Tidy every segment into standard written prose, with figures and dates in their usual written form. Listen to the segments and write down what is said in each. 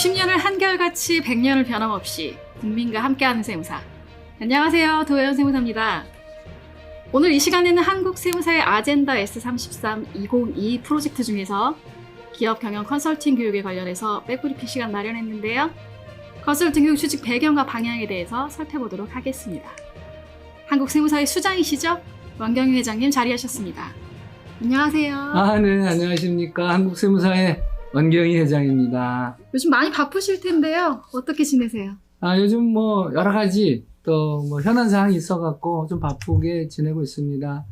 50년을 한결같이 100년을 변함없이 국민과 함께하는 세무사. 안녕하세요. 도혜연 세무사입니다. 오늘 이 시간에는 한국 세무사의 아젠다 S33 2022 프로젝트 중에서 기업 경영 컨설팅 교육에 관련해서 백브리핑 시간 마련했는데요. 컨설팅 교육 취직 배경과 방향에 대해서 살펴보도록 하겠습니다. 한국 세무사의 수장이시죠? 원경유 회장님 자리하셨습니다. 안녕하세요. 네, 안녕하십니까. 한국 세무사의 원경희 회장입니다. 요즘 많이 바쁘실 텐데요. 어떻게 지내세요? 요즘 여러 가지 또 현안 사항이 있어갖고 좀 바쁘게 지내고 있습니다.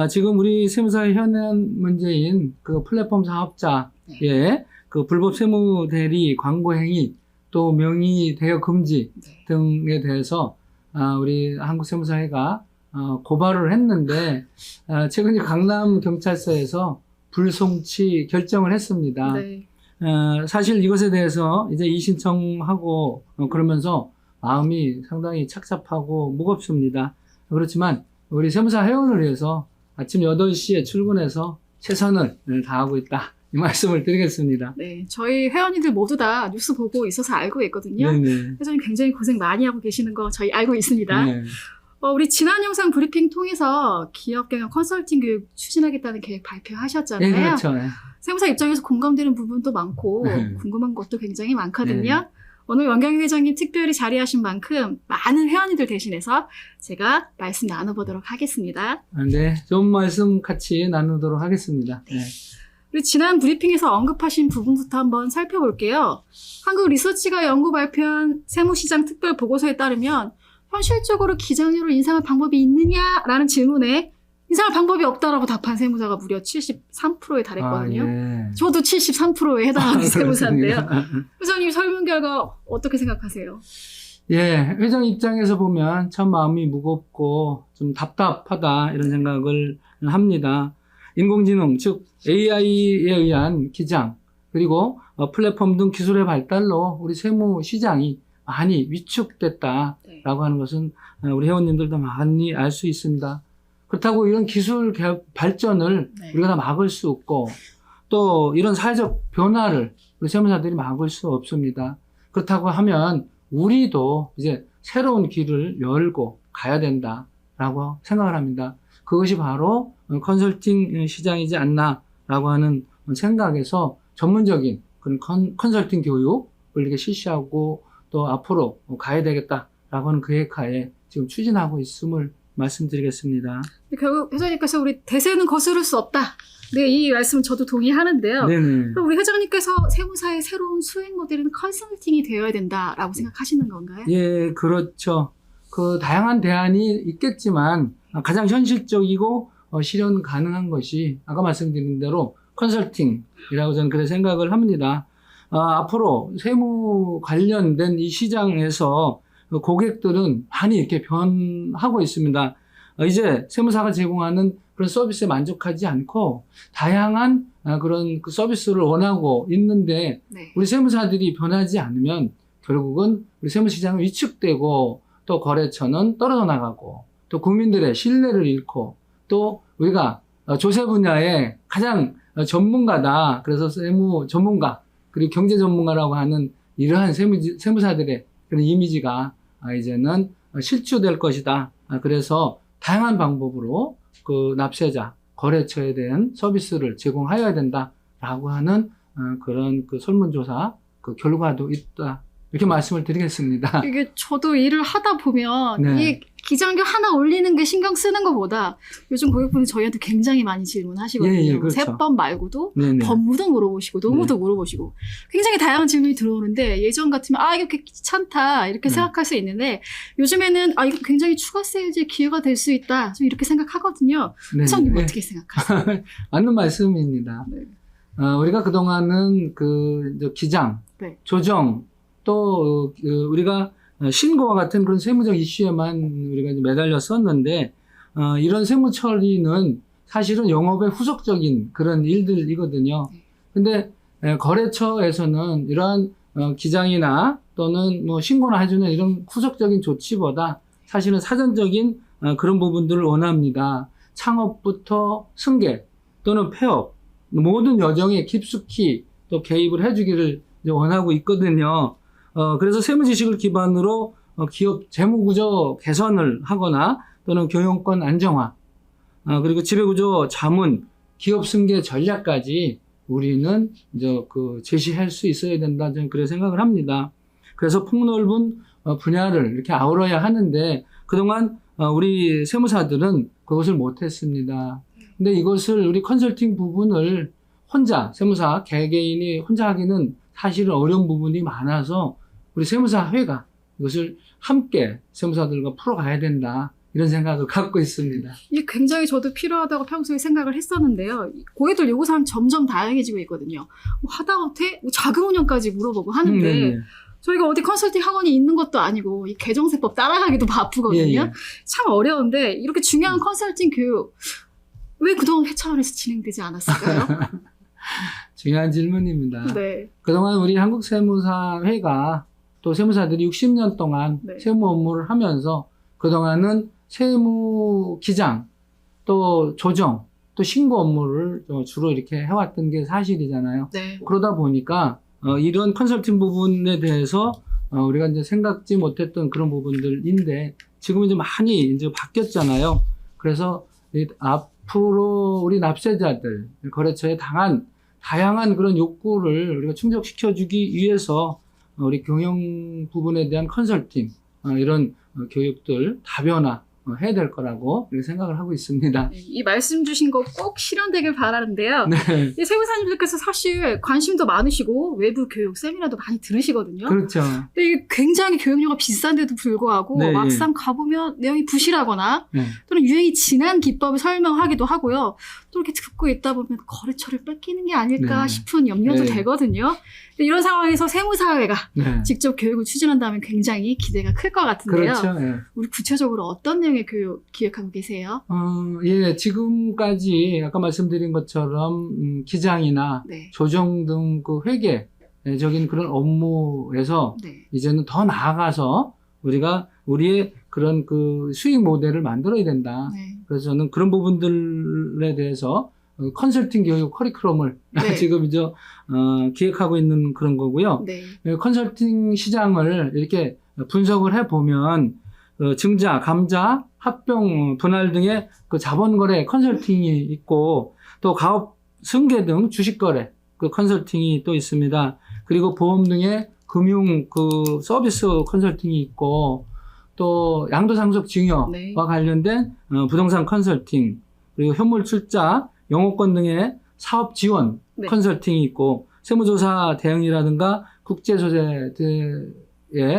지금 우리 세무사의 현안 문제인 그 플랫폼 사업자의 그 불법 세무 대리 광고 행위 또 명의 대여 금지 등에 대해서 우리 한국 세무사회가 고발을 했는데 최근에 강남 경찰서에서 불송치 결정을 했습니다. 네. 사실 이것에 대해서 이제 이의신청하고 그러면서 마음이 상당히 착잡하고 무겁습니다. 그렇지만 우리 세무사 회원을 위해서 아침 8시에 출근해서 최선을 다하고 있다. 이 말씀을 드리겠습니다. 네, 저희 회원님들 모두 다 뉴스 보고 있어서 알고 있거든요. 네네. 회장님 굉장히 고생 많이 하고 계시는 거 저희 알고 있습니다. 네. 우리 지난 영상 브리핑 통해서 기업 경영 컨설팅 교육 추진하겠다는 계획 발표하셨잖아요. 네, 그렇죠. 네. 세무사 입장에서 공감되는 부분도 많고 네. 궁금한 것도 굉장히 많거든요. 네. 오늘 원경희 회장님 특별히 자리하신 만큼 많은 회원님들 대신해서 제가 말씀 나눠보도록 하겠습니다. 네, 좋은 말씀 같이 나누도록 하겠습니다. 네. 우리 지난 브리핑에서 언급하신 부분부터 한번 살펴볼게요. 한국 리서치가 연구 발표한 세무시장 특별 보고서에 따르면 현실적으로 기장료를 인상할 방법이 있느냐라는 질문에 인상할 방법이 없다라고 답한 세무사가 무려 73%에 달했거든요. 예. 저도 73%에 해당하는 세무사인데요. 그렇습니다. 회장님 설문 결과 어떻게 생각하세요? 예, 회장 입장에서 보면 참 마음이 무겁고 좀 답답하다 이런 생각을 합니다. 인공지능, 즉 AI에 의한 기장 그리고 플랫폼 등 기술의 발달로 우리 세무 시장이 많이 위축됐다라고 하는 것은 우리 회원님들도 많이 알 수 있습니다. 그렇다고 이런 기술 발전을 우리가 다 막을 수 없고 또 이런 사회적 변화를 우리 세무사들이 막을 수 없습니다. 그렇다고 하면 우리도 이제 새로운 길을 열고 가야 된다라고 생각을 합니다. 그것이 바로 컨설팅 시장이지 않나라고 하는 생각에서 전문적인 그런 컨설팅 교육을 이렇게 실시하고 또 앞으로 가야 되겠다라고 하는 계획하에 지금 추진하고 있음을 말씀드리겠습니다. 결국 회장님께서 우리 대세는 거스를 수 없다. 네, 이 말씀은 저도 동의하는데요. 네네. 그럼 우리 회장님께서 세무사의 새로운 수행 모델은 컨설팅이 되어야 된다라고 생각하시는 건가요? 예, 그렇죠. 그 다양한 대안이 있겠지만 가장 현실적이고 실현 가능한 것이 아까 말씀드린 대로 컨설팅이라고 저는 그렇게 생각을 합니다. 앞으로 세무 관련된 이 시장에서 고객들은 많이 이렇게 변하고 있습니다. 이제 세무사가 제공하는 그런 서비스에 만족하지 않고 다양한 그런 그 서비스를 원하고 있는데 우리 세무사들이 변하지 않으면 결국은 우리 세무시장은 위축되고 또 거래처는 떨어져 나가고 또 국민들의 신뢰를 잃고 또 우리가 조세 분야의 가장 전문가다. 그래서 세무 전문가 그리고 경제 전문가라고 하는 이러한 세무사들의 그런 이미지가 이제는 실추될 것이다. 그래서 다양한 방법으로 그 납세자, 거래처에 대한 서비스를 제공하여야 된다라고 하는 그런 그 설문조사 그 결과도 있다. 이렇게 말씀을 드리겠습니다. 이게 저도 일을 하다 보면 네. 이 기장료 하나 올리는 게 신경 쓰는 것보다 요즘 고객분들 저희한테 굉장히 많이 질문하시거든요. 예, 그렇죠. 세법 말고도 네네. 법무도 물어보시고 노무도 물어보시고 굉장히 다양한 질문이 들어오는데 예전 같으면 이거 귀찮다 이렇게 생각할 수 있는데 요즘에는 이거 굉장히 추가 세일즈의 기회가 될 수 있다 좀 이렇게 생각하거든요. 회장님 어떻게 생각하세요? 맞는 말씀입니다. 네. 우리가 그동안은 그 기장, 조정 또 우리가 신고와 같은 그런 세무적 이슈에만 우리가 이제 매달렸었는데 이런 세무 처리는 사실은 영업의 후속적인 그런 일들이거든요. 근데 거래처에서는 이러한 기장이나 또는 신고나 해주는 이런 후속적인 조치보다 사실은 사전적인 그런 부분들을 원합니다. 창업부터 승계 또는 폐업 모든 여정에 깊숙이 또 개입을 해주기를 이제 원하고 있거든요. 그래서 세무 지식을 기반으로 기업 재무구조 개선을 하거나 또는 경영권 안정화, 그리고 지배구조 자문, 기업 승계 전략까지 우리는 이제 제시할 수 있어야 된다. 저는 그렇게 생각을 합니다. 그래서 폭넓은 분야를 이렇게 아우러야 하는데 그동안 우리 세무사들은 그것을 못했습니다. 근데 이것을 우리 컨설팅 부분을 혼자 세무사 개개인이 혼자 하기는 사실은 어려운 부분이 많아서 우리 세무사회가 이것을 함께 세무사들과 풀어가야 된다. 이런 생각을 갖고 있습니다. 이게 굉장히 저도 필요하다고 평소에 생각을 했었는데요. 고객들 요구사항 점점 다양해지고 있거든요. 뭐 하다못해 자금 운영까지 물어보고 하는데 네네. 저희가 어디 컨설팅 학원이 있는 것도 아니고 이 개정세법 따라가기도 바쁘거든요. 예. 참 어려운데 이렇게 중요한 컨설팅 교육 왜 그동안 회차원에서 진행되지 않았을까요? 중요한 질문입니다. 네. 그동안 우리 한국세무사회가 또 세무사들이 60년 동안 네. 세무 업무를 하면서 그동안은 세무 기장, 또 조정, 또 신고 업무를 주로 이렇게 해왔던 게 사실이잖아요. 네. 그러다 보니까 이런 컨설팅 부분에 대해서 우리가 이제 생각지 못했던 그런 부분들인데 지금은 이제 많이 이제 바뀌었잖아요. 그래서 앞으로 우리 납세자들 거래처에 당한 다양한 그런 욕구를 우리가 충족시켜주기 위해서 우리 경영 부분에 대한 컨설팅 이런 교육들 다변화 해야 될 거라고 이렇게 생각을 하고 있습니다. 이 말씀 주신 거 꼭 실현되길 바라는데요. 네, 이 세무사님들께서 사실 관심도 많으시고 외부 교육 세미나도 많이 들으시거든요. 그렇죠. 근데 이게 굉장히 교육료가 비싼데도 불구하고 네, 막상 가보면 내용이 부실하거나 네. 또는 유행이 지난 기법을 설명하기도 하고요. 또 이렇게 듣고 있다 보면 거래처를 뺏기는 게 아닐까 네. 싶은 염려도 네. 되거든요. 근데 이런 상황에서 세무사회가 네. 직접 교육을 추진한다면 굉장히 기대가 클 것 같은데요. 그렇죠. 예. 우리 구체적으로 어떤 내용의 교육 기획하고 계세요? 예, 지금까지 아까 말씀드린 것처럼 기장이나 네. 조정 등 그 회계적인 그런 업무에서 네. 이제는 더 나아가서 우리가 우리의 그런 그 수익 모델을 만들어야 된다. 네. 그래서 저는 그런 부분들에 대해서 컨설팅 교육 커리큘럼을 네. 지금 이제 기획하고 있는 그런 거고요. 네. 컨설팅 시장을 이렇게 분석을 해보면 증자, 감자, 합병, 분할 등의 그 자본거래 컨설팅이 있고 또 가업 승계 등 주식거래 그 컨설팅이 또 있습니다. 그리고 보험 등의 금융 그 서비스 컨설팅이 있고 또 양도상속 증여와 네. 관련된 부동산 컨설팅 그리고 현물 출자, 영업권 등의 사업 지원 네. 컨설팅이 있고 세무조사 대응이라든가 국제소재에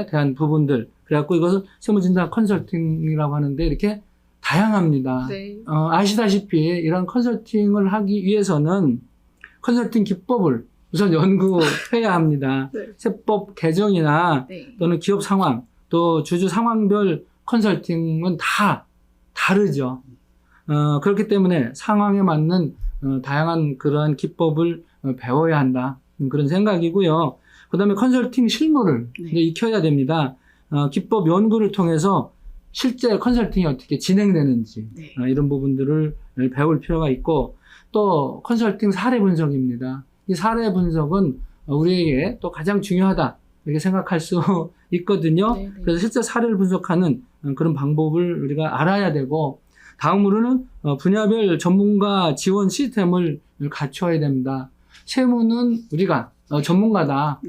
대한 부분들 그래갖고 이것을 세무진단 컨설팅이라고 하는데 이렇게 다양합니다. 네. 아시다시피 이런 컨설팅을 하기 위해서는 컨설팅 기법을 우선 연구해야 합니다. 네. 세법 개정이나 네. 또는 기업 상황 또 주주 상황별 컨설팅은 다 다르죠. 그렇기 때문에 상황에 맞는 다양한 그러한 기법을 배워야 한다. 그런 생각이고요. 그 다음에 컨설팅 실무를 네. 이제 익혀야 됩니다. 기법 연구를 통해서 실제 컨설팅이 어떻게 진행되는지 네. 이런 부분들을 배울 필요가 있고 또 컨설팅 사례 분석입니다. 이 사례 분석은 우리에게 또 가장 중요하다 이렇게 생각할 수 있거든요. 네, 네. 그래서 실제 사례를 분석하는 그런 방법을 우리가 알아야 되고 다음으로는 분야별 전문가 지원 시스템을 갖춰야 됩니다. 세무는 우리가 전문가다라고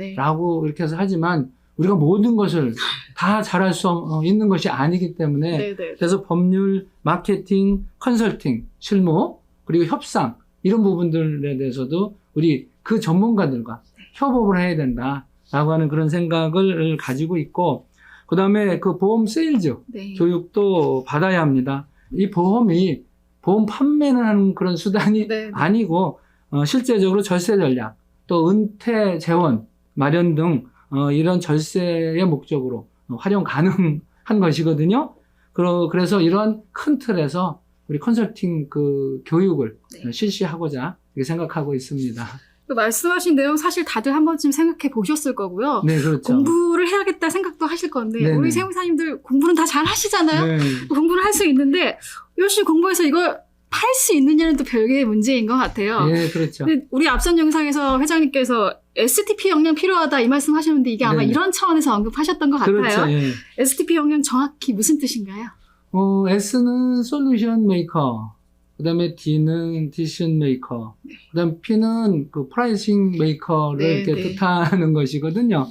네. 이렇게 해서 하지만 우리가 모든 것을 다 잘할 수 있는 것이 아니기 때문에 네, 네. 그래서 법률, 마케팅, 컨설팅, 실무 그리고 협상 이런 부분들에 대해서도 우리 그 전문가들과 협업을 해야 된다라고 하는 그런 생각을 가지고 있고 그 다음에 그 보험 세일즈 네. 교육도 받아야 합니다. 이 보험이 보험 판매를 하는 그런 수단이 네, 네. 아니고 실제적으로 절세 전략 또 은퇴 재원 마련 등 이런 절세의 목적으로 활용 가능한 것이거든요. 그래서 이런 큰 틀에서 우리 컨설팅 그 교육을 네. 실시하고자 이렇게 생각하고 있습니다. 그 말씀하신 내용 사실 다들 한 번쯤 생각해 보셨을 거고요. 네, 그렇죠. 공부를 해야겠다 생각도 하실 건데 네네. 우리 세무사님들 공부는 다 잘 하시잖아요. 네. 공부를 할 수 있는데 열심히 공부해서 이걸 팔 수 있느냐는 또 별개의 문제인 것 같아요. 예, 그렇죠. 근데 우리 앞선 영상에서 회장님께서 STP 역량 필요하다 이 말씀 하셨는데 이게 아마 네네. 이런 차원에서 언급하셨던 것 같아요. 그렇죠. 예. STP 역량 정확히 무슨 뜻인가요? S는 솔루션 메이커, 그 다음에 D는 디시전 메이커, 그 다음에 P는 그 프라이싱 메이커를 네, 이렇게 네. 뜻하는 것이거든요.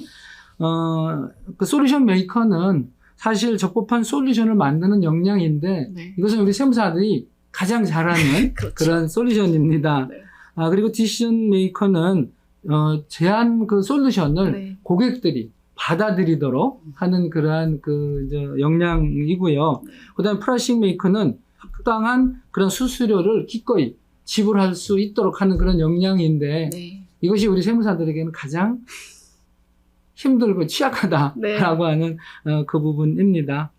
그 솔루션 메이커는 사실 적법한 솔루션을 만드는 역량인데, 네. 이것은 우리 세무사들이 가장 잘하는 그렇죠. 그런 솔루션입니다. 네. 그리고 디시전 메이커는 제한 그 솔루션을 네. 고객들이 받아들이도록 하는 그러한 역량이고요. 그 다음에 프라이싱 메이커는 합당한 그런 수수료를 기꺼이 지불할 수 있도록 하는 그런 역량인데, 네. 이것이 우리 세무사들에게는 가장 힘들고 취약하다라고 네. 하는 그 부분입니다.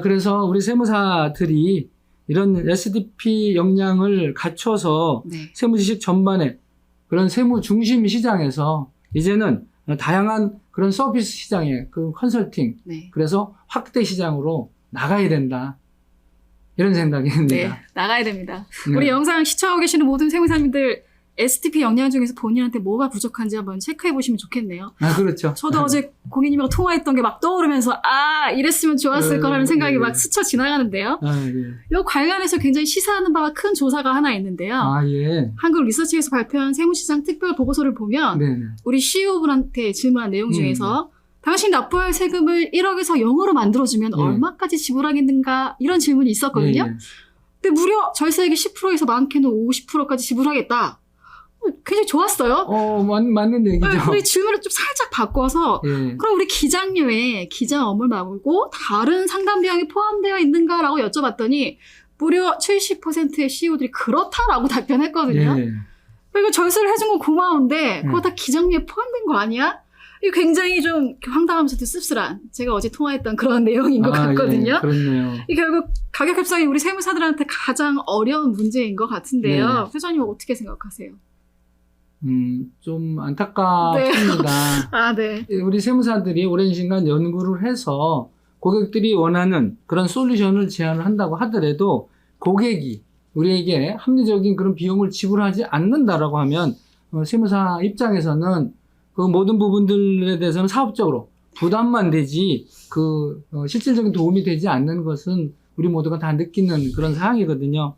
그래서 우리 세무사들이 이런 SDP 역량을 갖춰서 네. 세무지식 전반에 그런 세무 중심 시장에서 이제는 다양한 그런 서비스 시장에 그 컨설팅, 네. 그래서 확대 시장으로 나가야 된다. 이런 네. 생각입니다. 나가야 됩니다. 네. 우리 영상 시청하고 계시는 모든 세무사님들 STP 역량 중에서 본인한테 뭐가 부족한지 한번 체크해 보시면 좋겠네요. 그렇죠. 저도 어제 고객님이랑 통화했던 게 막 떠오르면서 이랬으면 좋았을 거라는 생각이 네. 막 스쳐 지나가는데요. 예. 이 관련해서 굉장히 시사하는 바가 큰 조사가 하나 있는데요. 예. 한국 리서치에서 발표한 세무시장 특별 보고서를 보면 네. 우리 CEO분한테 질문한 내용 중에서 당신 납부할 세금을 1억에서 0으로 만들어주면 예. 얼마까지 지불하겠는가 이런 질문이 있었거든요. 예. 근데 무려 절세액의 10%에서 많게는 50%까지 지불하겠다. 굉장히 좋았어요. 맞는 얘기죠. 우리 질문을 좀 살짝 바꿔서 예. 그럼 우리 기장료에 기장 업무 말고 다른 상담 비용이 포함되어 있는가라고 여쭤봤더니 무려 70%의 CEO들이 그렇다라고 답변했거든요. 예. 그리고 절세를 해준 건 고마운데 그거 다 기장료에 포함된 거 아니야? 이거 굉장히 좀 황당하면서도 씁쓸한 제가 어제 통화했던 그런 내용인 것 같거든요. 예. 그렇네요. 이 결국 가격 협상이 우리 세무사들한테 가장 어려운 문제인 것 같은데요. 네. 회장님 어떻게 생각하세요? 좀 안타깝습니다. 네. 우리 세무사들이 오랜 시간 연구를 해서 고객들이 원하는 그런 솔루션을 제안을 한다고 하더라도 고객이 우리에게 합리적인 그런 비용을 지불하지 않는다라고 하면 세무사 입장에서는 그 모든 부분들에 대해서는 사업적으로 부담만 되지 실질적인 도움이 되지 않는 것은 우리 모두가 다 느끼는 그런 사항이거든요.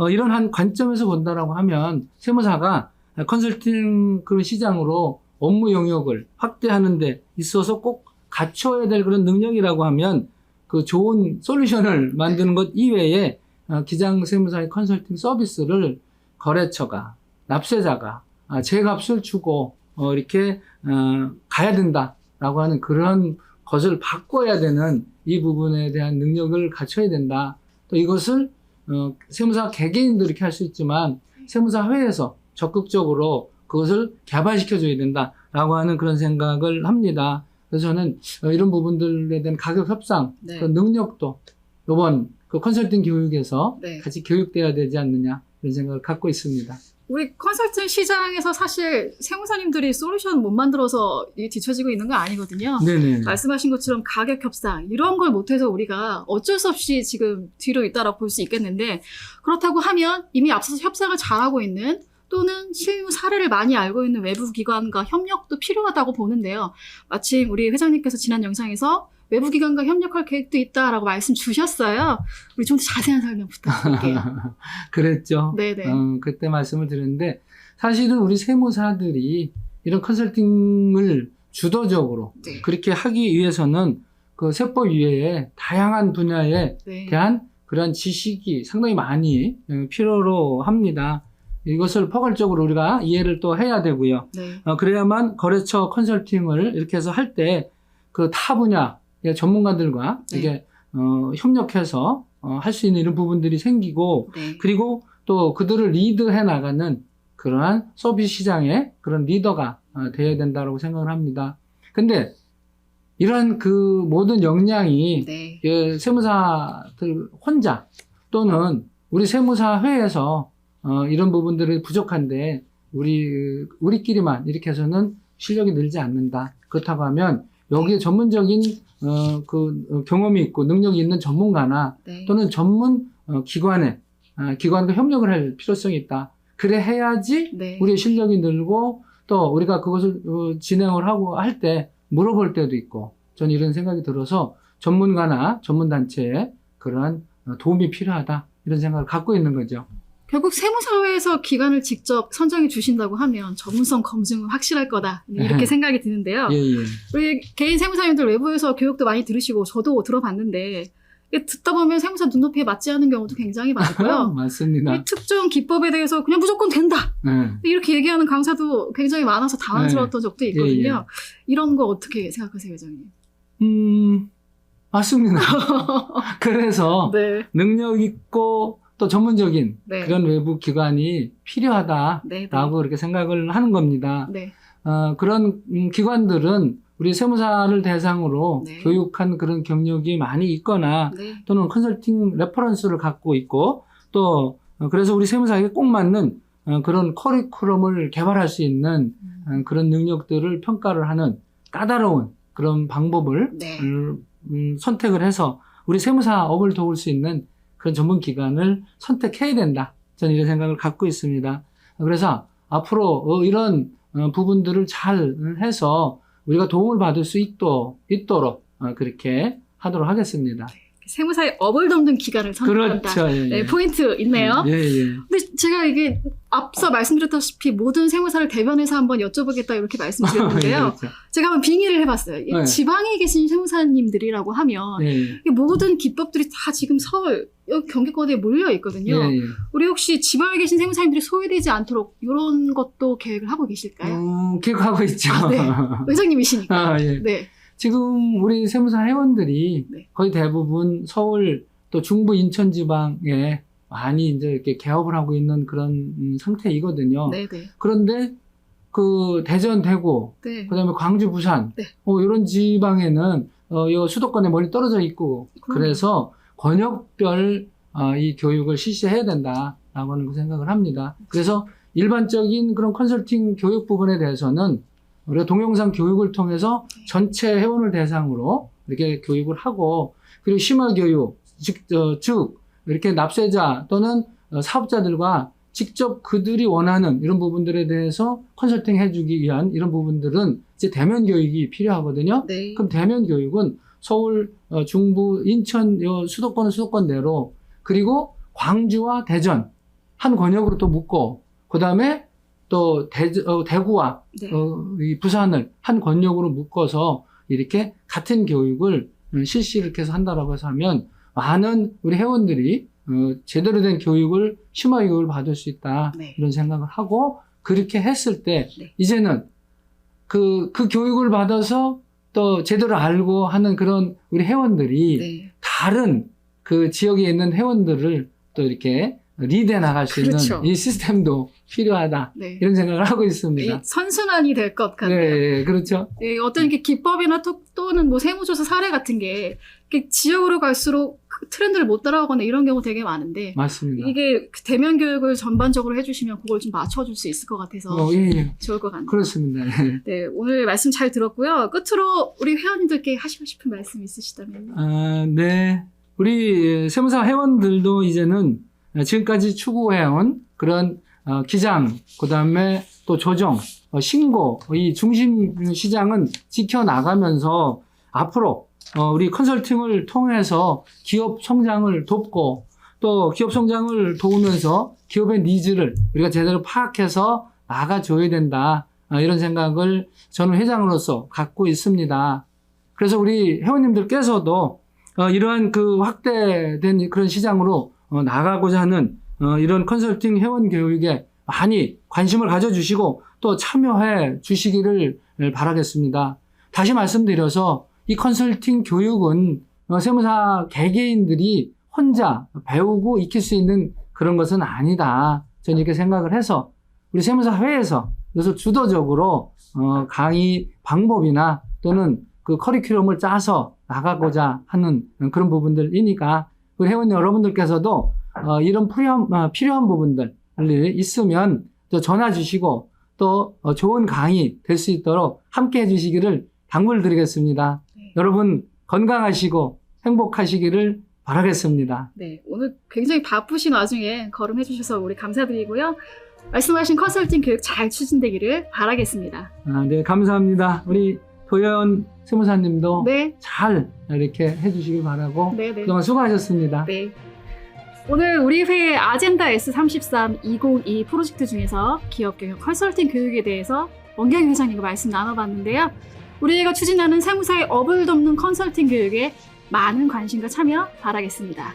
이런 한 관점에서 본다라고 하면 세무사가 컨설팅 그 시장으로 업무 영역을 확대하는 데 있어서 꼭 갖춰야 될 그런 능력이라고 하면 그 좋은 솔루션을 만드는 것 이외에 기장 세무사의 컨설팅 서비스를 거래처가, 납세자가 제 값을 주고 이렇게 가야 된다라고 하는 그런 것을 바꿔야 되는 이 부분에 대한 능력을 갖춰야 된다. 또 이것을 세무사 개개인도 이렇게 할 수 있지만 세무사회에서 적극적으로 그것을 개발시켜줘야 된다라고 하는 그런 생각을 합니다. 그래서 저는 이런 부분들에 대한 가격 협상, 네. 그 능력도 이번 그 컨설팅 교육에서 네. 같이 교육돼야 되지 않느냐 이런 생각을 갖고 있습니다. 우리 컨설팅 시장에서 사실 세무사님들이 솔루션 못 만들어서 이게 뒤처지고 있는 거 아니거든요. 네네. 말씀하신 것처럼 가격 협상 이런 걸 못해서 우리가 어쩔 수 없이 지금 뒤로 있다라고 볼 수 있겠는데 그렇다고 하면 이미 앞서서 협상을 잘하고 있는 또는 실무 사례를 많이 알고 있는 외부 기관과 협력도 필요하다고 보는데요. 마침 우리 회장님께서 지난 영상에서 외부 기관과 협력할 계획도 있다라고 말씀 주셨어요. 우리 좀 더 자세한 설명 부탁드릴게요. 그랬죠. 네네. 그때 말씀을 드렸는데 사실은 우리 세무사들이 이런 컨설팅을 주도적으로 네. 그렇게 하기 위해서는 그 세법 이외에 다양한 분야에 네. 대한 그런 지식이 상당히 많이 필요로 합니다. 이것을 포괄적으로 우리가 이해를 또 해야 되고요. 네. 그래야만 거래처 컨설팅을 이렇게 해서 할 때 그 타 분야의 전문가들과 네. 이게 협력해서 할 수 있는 이런 부분들이 생기고 네. 그리고 또 그들을 리드해 나가는 그러한 서비스 시장의 그런 리더가 되어야 된다고 생각을 합니다. 근데 이러한 그 모든 역량이 네. 그 세무사들 혼자 또는 우리 세무사회에서 이런 부분들이 부족한데 우리끼리만 이렇게 해서는 실력이 늘지 않는다. 그렇다고 하면 여기에 전문적인 경험이 있고 능력이 있는 전문가나 네. 또는 전문 기관과 협력을 할 필요성이 있다. 그래 해야지 네. 우리의 실력이 늘고 또 우리가 그것을 진행을 하고 할 때 물어볼 때도 있고 저는 이런 생각이 들어서 전문가나 전문단체에 그러한 도움이 필요하다 이런 생각을 갖고 있는 거죠. 결국 세무사회에서 기관을 직접 선정해 주신다고 하면 전문성 검증은 확실할 거다 이렇게 생각이 드는데요. 예, 예. 우리 개인 세무사님들 외부에서 교육도 많이 들으시고 저도 들어봤는데 이게 듣다 보면 세무사 눈높이에 맞지 않은 경우도 굉장히 많고요. 맞습니다. 이 특정 기법에 대해서 그냥 무조건 된다 네. 이렇게 얘기하는 강사도 굉장히 많아서 당황스러웠던 적도 있거든요. 예, 예. 이런 거 어떻게 생각하세요, 회장님? 맞습니다. 그래서 네, 능력 있고 또 전문적인 네. 그런 외부 기관이 필요하다라고 네, 네. 그렇게 생각을 하는 겁니다. 네, 그런 기관들은 우리 세무사를 대상으로 네. 교육한 그런 경력이 많이 있거나 네, 또는 컨설팅 레퍼런스를 갖고 있고 또 그래서 우리 세무사에게 꼭 맞는 그런 커리큘럼을 개발할 수 있는 그런 능력들을 평가를 하는 까다로운 그런 방법을 네. 선택을 해서 우리 세무사업을 도울 수 있는 그런 전문 기관을 선택해야 된다. 저는 이런 생각을 갖고 있습니다. 그래서 앞으로 이런 부분들을 잘 해서 우리가 도움을 받을 수 있도록 그렇게 하도록 하겠습니다. 세무사의 업을 돕는 기관을 선택한다. 그렇죠. 예, 네, 예. 포인트 있네요. 예, 예. 근데 제가 이게 앞서 말씀드렸다시피 모든 세무사를 대변해서 한번 여쭤보겠다 이렇게 말씀드렸는데요. 예, 그렇죠. 제가 한번 빙의를 해봤어요. 이 네. 지방에 계신 세무사님들이라고 하면 예, 예. 이 모든 기법들이 다 지금 서울, 여기 경기권에 몰려 있거든요. 예, 예. 우리 혹시 지방에 계신 세무사님들이 소외되지 않도록 이런 것도 계획을 하고 계실까요? 기억하고 있죠. 아, 네. 회장님이시니까. 아, 예. 네. 지금 우리 세무사 회원들이 네. 거의 대부분 서울 또 중부 인천 지방에 많이 이제 이렇게 개업을 하고 있는 그런 상태이거든요. 네, 네. 그런데 그 대전, 대구, 네. 그다음에 광주, 부산, 네. 이런 지방에는 요 수도권에 멀리 떨어져 있고 그럼요. 그래서 권역별 이 교육을 실시해야 된다라고 하는 그 생각을 합니다. 그래서 일반적인 그런 컨설팅 교육 부분에 대해서는 우리가 동영상 교육을 통해서 전체 회원을 대상으로 이렇게 교육을 하고 그리고 심화 교육, 즉 이렇게 납세자 또는 사업자들과 직접 그들이 원하는 이런 부분들에 대해서 컨설팅 해주기 위한 이런 부분들은 이제 대면 교육이 필요하거든요. 네. 그럼 대면 교육은 서울, 중부, 인천, 요 수도권은 수도권대로 그리고 광주와 대전 한 권역으로 또 묶고 그 다음에 또 대구와 네. 이 부산을 한 권역으로 묶어서 이렇게 같은 교육을 실시를 이렇게 해서 한다라고 해서 하면 많은 우리 회원들이 제대로 된 교육을 심화 교육을 받을 수 있다 네. 이런 생각을 하고 그렇게 했을 때 네. 이제는 그 교육을 받아서 또 제대로 알고 하는 그런 우리 회원들이 네. 다른 그 지역에 있는 회원들을 또 이렇게 리드해 나갈 수 그렇죠. 있는 이 시스템도 필요하다 네. 이런 생각을 하고 이 있습니다. 선순환이 될 것 같네요. 네, 그렇죠. 예, 어떤 이렇게 기법이나 또는 뭐 세무조사 사례 같은 게 이렇게 지역으로 갈수록 그 트렌드를 못 따라가거나 이런 경우 되게 많은데 맞습니다. 이게 대면 교육을 전반적으로 해주시면 그걸 좀 맞춰줄 수 있을 것 같아서 예, 예. 좋을 것 같네요. 그렇습니다. 예. 네, 오늘 말씀 잘 들었고요. 끝으로 우리 회원님들께 하시고 싶은 말씀 있으시다면. 네. 우리 세무사 회원들도 이제는 지금까지 추구해온 그런 기장, 그 다음에 또 조정, 신고, 이 중심 시장은 지켜나가면서 앞으로 우리 컨설팅을 통해서 기업 성장을 돕고 또 기업 성장을 도우면서 기업의 니즈를 우리가 제대로 파악해서 나가줘야 된다. 이런 생각을 저는 회장으로서 갖고 있습니다. 그래서 우리 회원님들께서도 이러한 그 확대된 그런 시장으로 나가고자 하는 이런 컨설팅 회원 교육에 많이 관심을 가져주시고 또 참여해 주시기를 바라겠습니다. 다시 말씀드려서 이 컨설팅 교육은 세무사 개개인들이 혼자 배우고 익힐 수 있는 그런 것은 아니다. 저는 이렇게 생각을 해서 우리 세무사회에서 그래서 주도적으로 강의 방법이나 또는 그 커리큘럼을 짜서 나가고자 하는 그런 부분들이니까 우리 회원 여러분들께서도 이런 필요한 부분들이 있으면 또 전화 주시고 또 좋은 강의 될 수 있도록 함께 해주시기를 당부를 드리겠습니다. 네. 여러분 건강하시고 행복하시기를 바라겠습니다. 네, 오늘 굉장히 바쁘신 와중에 걸음해 주셔서 우리 감사드리고요. 말씀하신 컨설팅 교육 잘 추진되기를 바라겠습니다. 네, 감사합니다. 우리 도연 세무사님도 네, 잘 이렇게 해주시길 바라고 네, 네. 그동안 수고하셨습니다. 네. 오늘 우리 회의 아젠다 S33 2022 프로젝트 중에서 기업경영 컨설팅 교육에 대해서 원경희 회장님과 말씀 나눠봤는데요. 우리가 추진하는 세무사의 업을 돕는 컨설팅 교육에 많은 관심과 참여 바라겠습니다.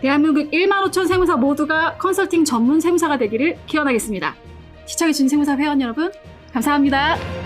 대한민국 1만 5천 세무사 모두가 컨설팅 전문 세무사가 되기를 기원하겠습니다. 시청해주신 세무사 회원 여러분, 감사합니다.